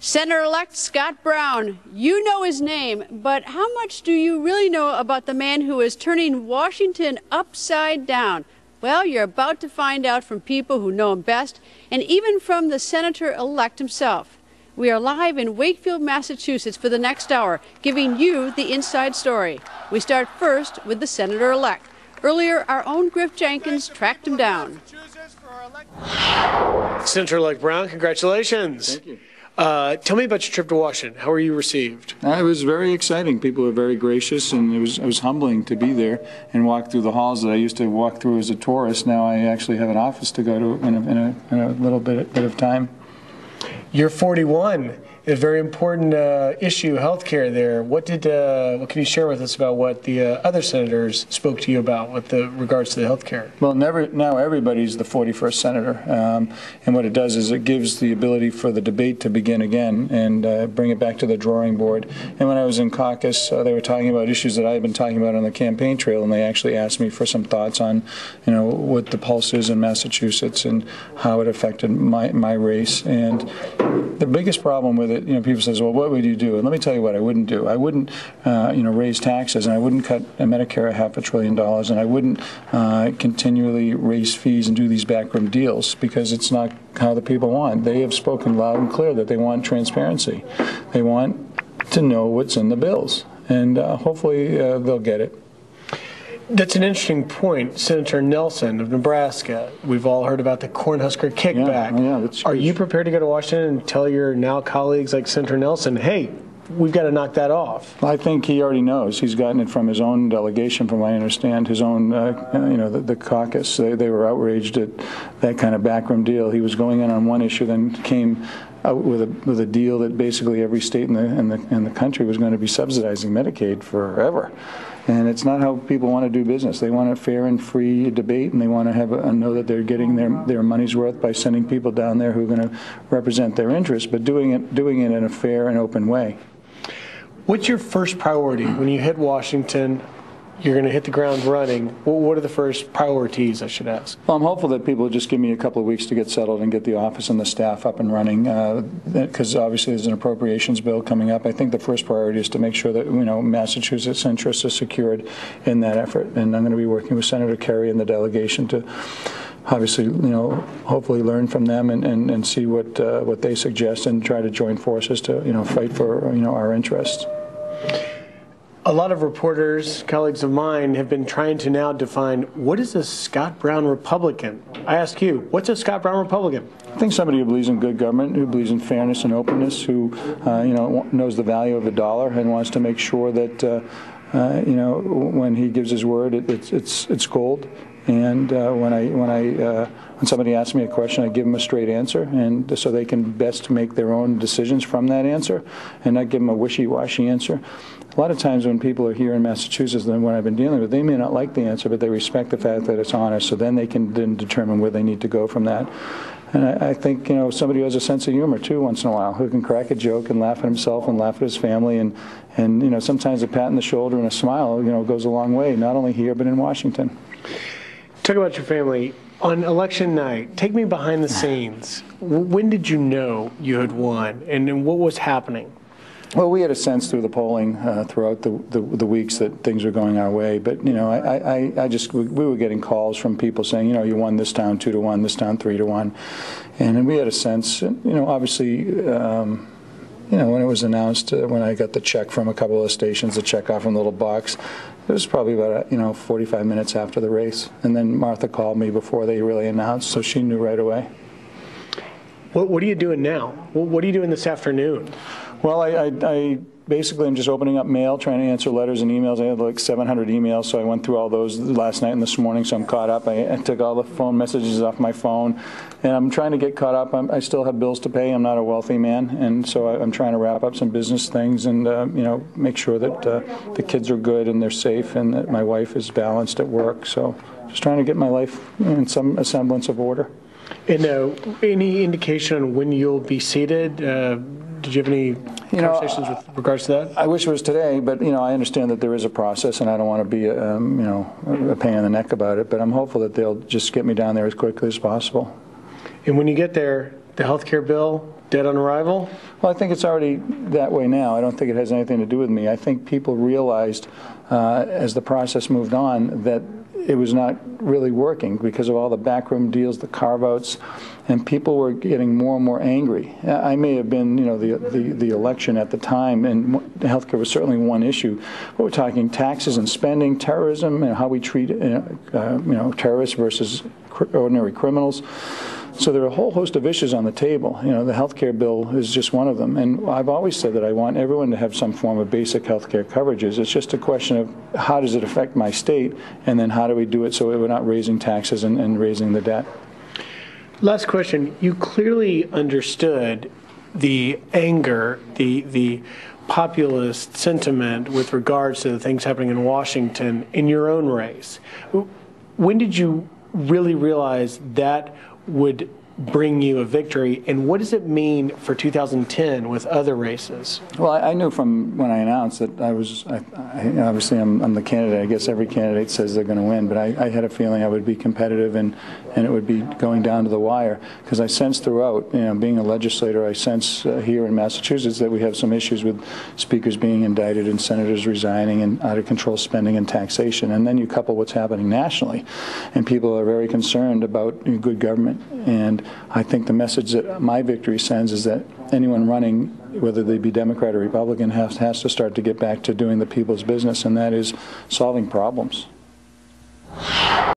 Senator-elect Scott Brown, you know his name, but how much do you really know about the man who is turning Washington upside down? Well, you're about to find out from people who know him best, and even from the senator-elect himself. We are live in Wakefield, Massachusetts for the next hour, giving you the inside story. We start first with the senator-elect. Earlier, our own Griff Jenkins tracked him down. Senator-elect Brown, congratulations. Thank you. Tell me about your trip to Washington. How were you received? It was very exciting. People were very gracious, and it was humbling to be there and walk through the halls that I used to walk through as a tourist. Now I actually have an office to go to in a little bit of time. You're 41. A very important issue, healthcare there. What can you share with us about what the other senators spoke to you about with regards to the healthcare? Well, now everybody's the 41st senator, and what it does is it gives the ability for the debate to begin again and bring it back to the drawing board. And when I was in caucus, they were talking about issues that I had been talking about on the campaign trail, and they actually asked me for some thoughts on, what the pulse is in Massachusetts and how it affected my race. And the biggest problem with it, people say, well, what would you do? And let me tell you what I wouldn't do. I wouldn't, raise taxes, and I wouldn't cut Medicare $500 billion, and I wouldn't continually raise fees and do these backroom deals, because it's not how the people want. They have spoken loud and clear that they want transparency. They want to know what's in the bills, and hopefully they'll get it. That's an interesting point. Senator Nelson of Nebraska, we've all heard about the Cornhusker kickback. Yeah, that's Are you prepared to go to Washington and tell your now colleagues like Senator Nelson, hey, we've got to knock that off? I think he already knows. He's gotten it from his own delegation, from what I understand, his own, the caucus. They were outraged at that kind of backroom deal. He was going in on one issue, then came out with a deal that basically every state in the country was going to be subsidizing Medicaid forever. And it's not how people want to do business. They want a fair and free debate, and they want to know that they're getting their money's worth by sending people down there who are going to represent their interests, but doing it in a fair and open way. What's your first priority when you hit Washington? You're going to hit the ground running. What are the first priorities, I should ask? Well, I'm hopeful that people will just give me a couple of weeks to get settled and get the office and the staff up and running, because obviously there's an appropriations bill coming up. I think the first priority is to make sure that Massachusetts' interests are secured in that effort. And I'm going to be working with Senator Kerry and the delegation to obviously, hopefully learn from them and see what they suggest and try to join forces to, fight for, our interests. A lot of reporters, colleagues of mine, have been trying to now define what is a Scott Brown Republican. I ask you, what's a Scott Brown Republican? I think somebody who believes in good government, who believes in fairness and openness, who knows the value of a dollar and wants to make sure that when he gives his word, it's gold. And when somebody asks me a question, I give them a straight answer, and so they can best make their own decisions from that answer, and not give them a wishy-washy answer. A lot of times when people are here in Massachusetts, and when I've been dealing with, they may not like the answer, but they respect the fact that it's honest, so then they can then determine where they need to go from that. And I think, somebody who has a sense of humor, too, once in a while, who can crack a joke and laugh at himself and laugh at his family, and sometimes a pat on the shoulder and a smile, goes a long way, not only here but in Washington. Talk about your family. On election night, take me behind the scenes. When did you know you had won, and what was happening? Well, we had a sense through the polling throughout the weeks that things were going our way. But, we were getting calls from people saying, you won this town 2-1, this town 3-1. And we had a sense, obviously, when it was announced, when I got the check from a couple of stations, the check off in a little box, it was probably about, 45 minutes after the race. And then Martha called me before they really announced, so she knew right away. What are you doing now? What are you doing this afternoon? Well, I basically am just opening up mail, trying to answer letters and emails. I had like 700 emails, so I went through all those last night and this morning, so I'm caught up. I took all the phone messages off my phone, and I'm trying to get caught up. I still have bills to pay. I'm not a wealthy man, and so I'm trying to wrap up some business things and, make sure that the kids are good and they're safe and that my wife is balanced at work. So just trying to get my life in some semblance of order. And any indication on when you'll be seated? Did you have any conversations with regards to that? I wish it was today, but I understand that there is a process, and I don't want to be a pain in the neck about it. But I'm hopeful that they'll just get me down there as quickly as possible. And when you get there, the health care bill, dead on arrival? Well, I think it's already that way now. I don't think it has anything to do with me. I think people realized as the process moved on that it was not really working because of all the backroom deals, the carve-outs, and people were getting more and more angry. I may have been, the election at the time, and healthcare was certainly one issue. But we're talking taxes and spending, terrorism, and how we treat, terrorists versus ordinary criminals. So there are a whole host of issues on the table. The health care bill is just one of them. And I've always said that I want everyone to have some form of basic health care coverages. It's just a question of how does it affect my state, and then how do we do it so we're not raising taxes and raising the debt. Last question. You clearly understood the anger, the populist sentiment with regards to the things happening in Washington in your own race. When did you really realize that would bring you a victory, and what does it mean for 2010 with other races? Well, I knew from when I announced that obviously I'm the candidate. I guess every candidate says they're going to win, but I had a feeling I would be competitive and it would be going down to the wire, because I sense throughout, being a legislator, I sense here in Massachusetts that we have some issues with speakers being indicted and senators resigning and out of control spending and taxation, and then you couple what's happening nationally, and people are very concerned about good government. And I think the message that my victory sends is that anyone running, whether they be Democrat or Republican, has to start to get back to doing the people's business, and that is solving problems.